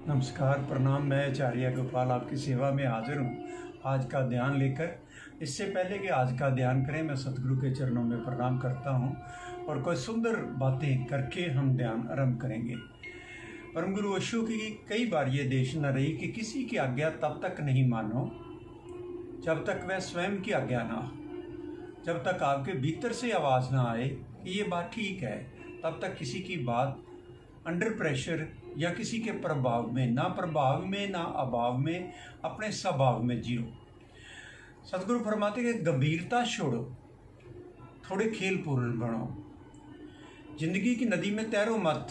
नमस्कार, प्रणाम। मैं आचार्य गोपाल आपकी सेवा में हाजिर हूँ आज का ध्यान लेकर। इससे पहले कि आज का ध्यान करें, मैं सतगुरु के चरणों में प्रणाम करता हूँ और कोई सुंदर बातें करके हम ध्यान आरंभ करेंगे। परम गुरु ओशो की कई बार ये देशना रही कि किसी की आज्ञा तब तक नहीं मानो जब तक वह स्वयं की आज्ञा ना हो। जब तक आपके भीतर से आवाज़ ना आए कि ये बात ठीक है, तब तक किसी की बात अंडर प्रेशर या किसी के प्रभाव में, ना प्रभाव में ना अभाव में, अपने स्वभाव में जियो। सतगुरु फरमाते कि गंभीरता छोड़ो, थोड़े खेल पूर्ण बनो। जिंदगी की नदी में तैरो मत,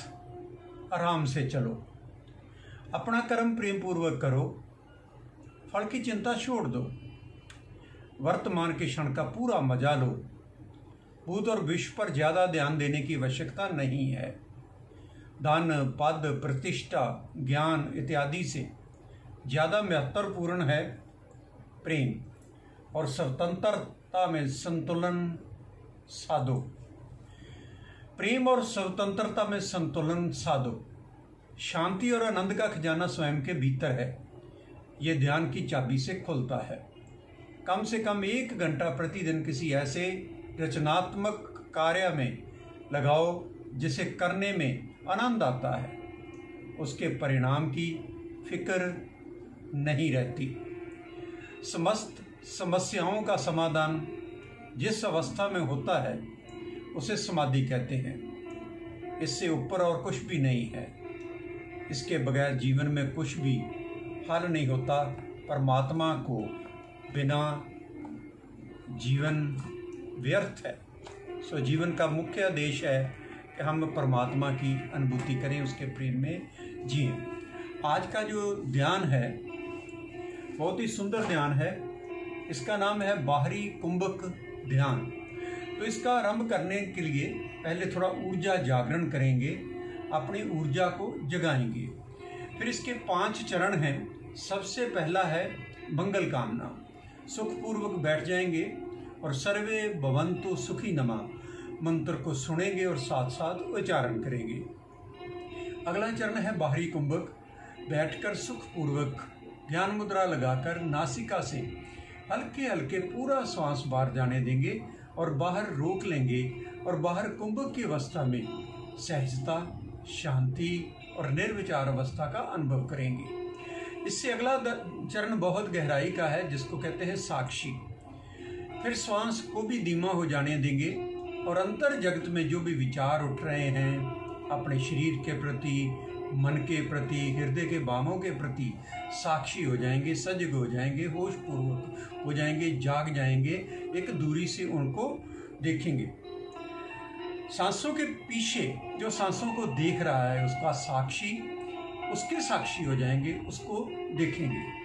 आराम से चलो। अपना कर्म प्रेम पूर्वक करो, फल की चिंता छोड़ दो। वर्तमान के क्षण का पूरा मजा लो। भूत और विश्व पर ज़्यादा ध्यान देने की आवश्यकता नहीं है। धन, पद, प्रतिष्ठा, ज्ञान इत्यादि से ज़्यादा महत्वपूर्ण है प्रेम और स्वतंत्रता में संतुलन साधो। प्रेम और स्वतंत्रता में संतुलन साधो। शांति और आनंद का खजाना स्वयं के भीतर है। ये ध्यान की चाबी से खुलता है। कम से कम 1 घंटा प्रतिदिन किसी ऐसे रचनात्मक कार्य में लगाओ जिसे करने में आनंद आता है। उसके परिणाम की फिक्र नहीं रहती। समस्त समस्याओं का समाधान जिस अवस्था में होता है उसे समाधि कहते हैं। इससे ऊपर और कुछ भी नहीं है। इसके बगैर जीवन में कुछ भी हल नहीं होता। परमात्मा को बिना जीवन व्यर्थ है। सो जीवन का मुख्य उद्देश है कि हम परमात्मा की अनुभूति करें, उसके प्रेम में जिएं। आज का जो ध्यान है बहुत ही सुंदर ध्यान है। इसका नाम है बाहरी कुंभक ध्यान। तो इसका आरंभ करने के लिए पहले थोड़ा ऊर्जा जागरण करेंगे, अपनी ऊर्जा को जगाएंगे। फिर इसके 5 चरण हैं। सबसे पहला है मंगल कामना। सुखपूर्वक बैठ जाएंगे और सर्वे भवन्तु सुखी नमा मंत्र को सुनेंगे और साथ साथ उच्चारण करेंगे। अगला चरण है बाहरी कुंभक। बैठकर सुखपूर्वक ध्यान मुद्रा लगाकर नासिका से हल्के हल्के पूरा श्वास बाहर जाने देंगे और बाहर रोक लेंगे और बाहर कुंभक की अवस्था में सहजता, शांति और निर्विचार अवस्था का अनुभव करेंगे। इससे अगला चरण बहुत गहराई का है, जिसको कहते हैं साक्षी। फिर श्वास को भी धीमा हो जाने देंगे और अंतर जगत में जो भी विचार उठ रहे हैं अपने शरीर के प्रति, मन के प्रति, हृदय के भावों के प्रति साक्षी हो जाएंगे, सजग हो जाएंगे, होश पूर्वक हो जाएंगे, जाग जाएंगे। एक दूरी से उनको देखेंगे। सांसों के पीछे जो सांसों को देख रहा है उसका साक्षी, उसके साक्षी हो जाएंगे, उसको देखेंगे।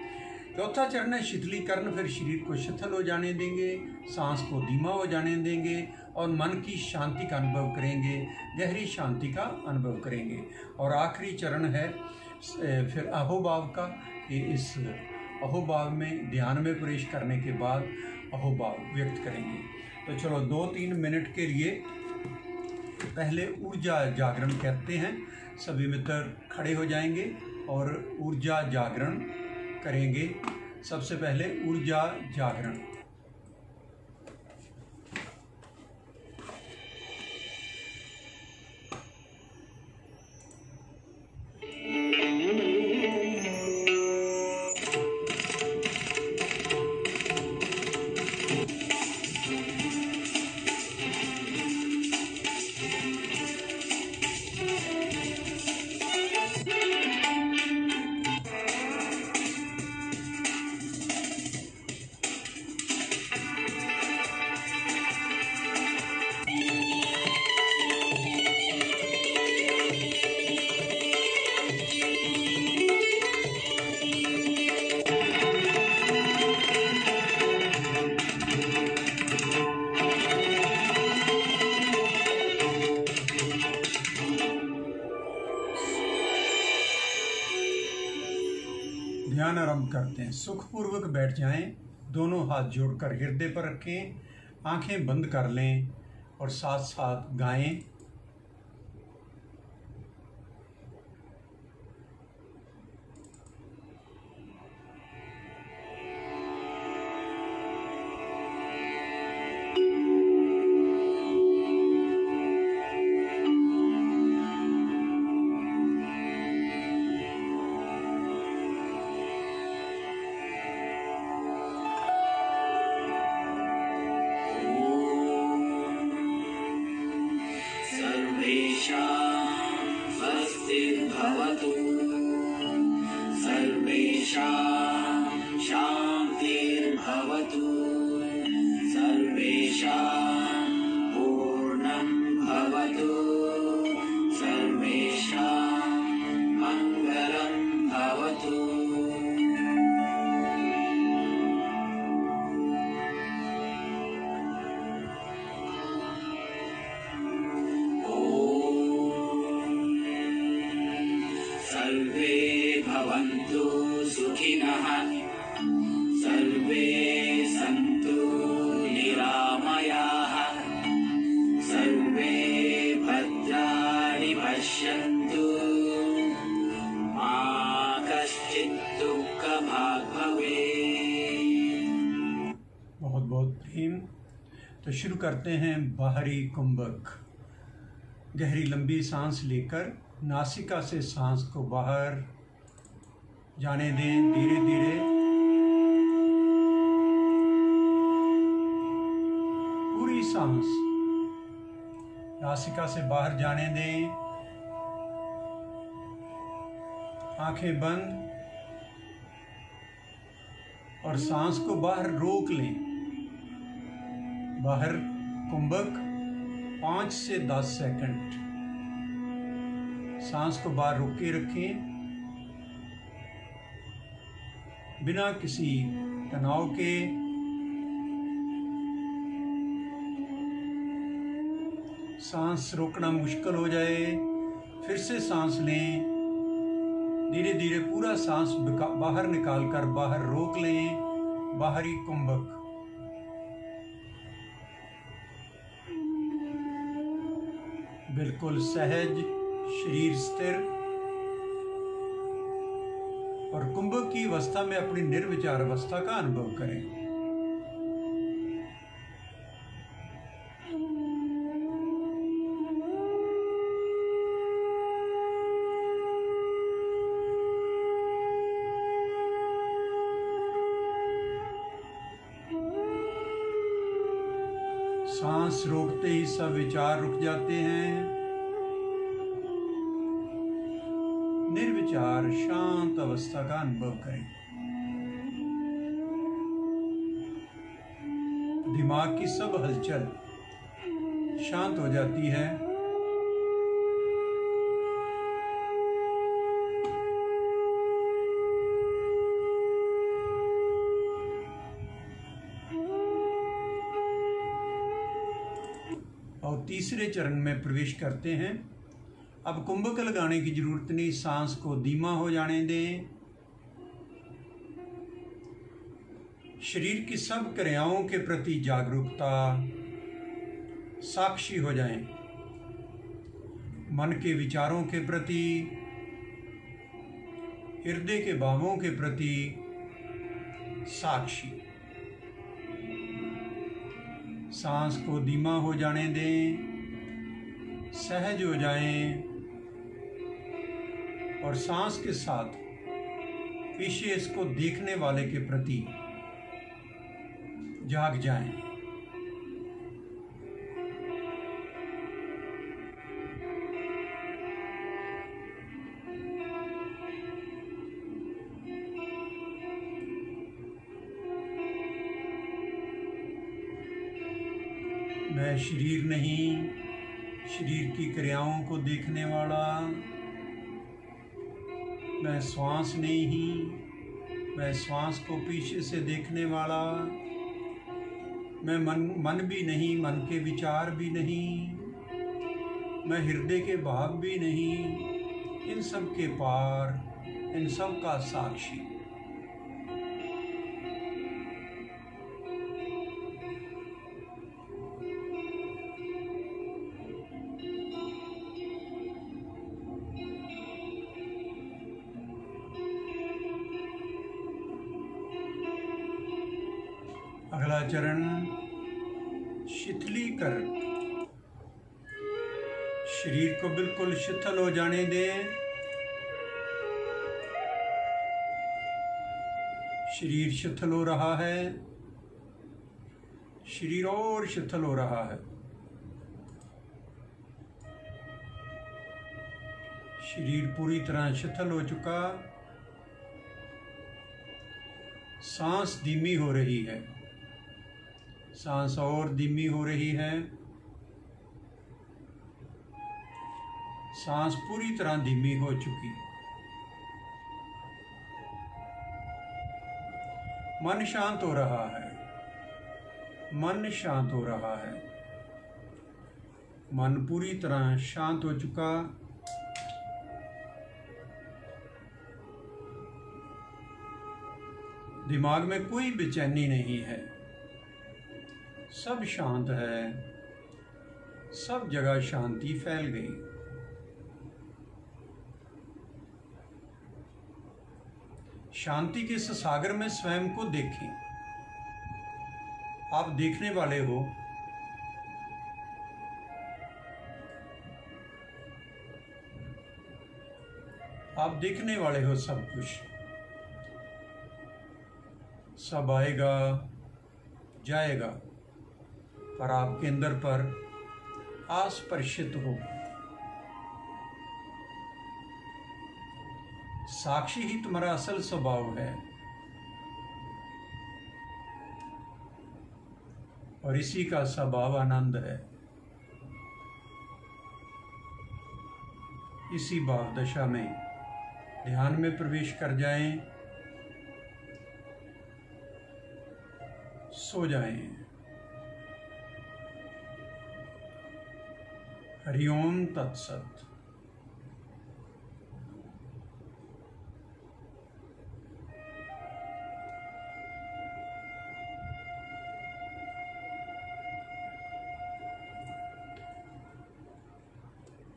चौथा चरण है शिथिलीकरण। फिर शरीर को शिथिल हो जाने देंगे, सांस को धीमा हो जाने देंगे और मन की शांति का अनुभव करेंगे, गहरी शांति का अनुभव करेंगे। और आखिरी चरण है फिर अहोभाव का, कि इस अहोभाव में ध्यान में प्रवेश करने के बाद अहोभाव व्यक्त करेंगे। तो चलो 2-3 मिनट के लिए पहले ऊर्जा जागरण कहते हैं। सभी मित्र खड़े हो जाएंगे और ऊर्जा जागरण करेंगे। सबसे पहले ऊर्जा जागरण। ध्यान आरंभ करते हैं। सुखपूर्वक बैठ जाएं, दोनों हाथ जोड़कर हृदय पर रखें, आंखें बंद कर लें और साथ साथ गाएं। सर्वेषां शान्तिर्भवतु, सर्वेषां पूर्णं भवतु, सर्वेषां मङ्गलं भवतु। सर्वे भवन्तु सुखिनः, सर्वे सन्तु निरामयाः, सर्वे भद्राणि पश्यन्तु, मा कश्चित् दुःखभाग् भवेत्। बहुत बहुत प्रेम। तो शुरू करते हैं बाहरी कुंभक। गहरी लंबी सांस लेकर नासिका से सांस को बाहर जाने दें। धीरे धीरे पूरी सांस नासिका से बाहर जाने दें। आंखें बंद और सांस को बाहर रोक लें। बाहर कुंभक 5 से 10 सेकंड सांस को बाहर रोक के रखें, बिना किसी तनाव के। सांस रोकना मुश्किल हो जाए, फिर से सांस लें। धीरे धीरे पूरा सांस बाहर निकालकर बाहर रोक लें। बाहरी कुंभक। बिल्कुल सहज, शरीर स्थिर और कुंभक की अवस्था में अपनी निर्विचार अवस्था का अनुभव करें। सांस रोकते ही सब विचार रुक जाते हैं। निर्विचार शांत अवस्था का अनुभव करें। दिमाग की सब हलचल शांत हो जाती है। और तीसरे चरण में प्रवेश करते हैं। अब कुंभक लगाने की जरूरत नहीं, सांस को धीमा हो जाने दें। शरीर की सब क्रियाओं के प्रति जागरूकता, साक्षी हो जाएं। मन के विचारों के प्रति, हृदय के भावों के प्रति साक्षी। सांस को धीमा हो जाने दें, सहज हो जाएं और सांस के साथ पीछे इसको देखने वाले के प्रति जाग जाएं। मैं शरीर नहीं, शरीर की क्रियाओं को देखने वाला। मैं श्वास नहीं, मैं श्वास को पीछे से देखने वाला। मैं मन भी नहीं, मन के विचार भी नहीं। मैं हृदय के भाव भी नहीं। इन सब के पार, इन सब का साक्षी। अगला चरण शिथिलीकरण। शरीर को बिल्कुल शिथिल हो जाने दें। शरीर शिथिल हो रहा है, शरीर और शिथिल हो रहा है। शरीर पूरी तरह शिथिल हो चुका। सांस धीमी हो रही है, सांस और धीमी हो रही है, सांस पूरी तरह धीमी हो चुकी। मन शांत हो रहा है, मन शांत हो रहा है, मन पूरी तरह शांत हो चुका। दिमाग में कोई बेचैनी नहीं है, सब शांत है, सब जगह शांति फैल गई। शांति के इस सागर में स्वयं को देखें। आप देखने वाले हो, आप देखने वाले हो सब कुछ। सब आएगा जाएगा, पर आपके अंदर पर आस्पर्शित हो। साक्षी ही तुम्हारा असल स्वभाव है, और इसी का स्वभाव आनंद है। इसी भाव दशा में ध्यान में प्रवेश कर जाएं, सो जाएं। हरि ओम तत्सत।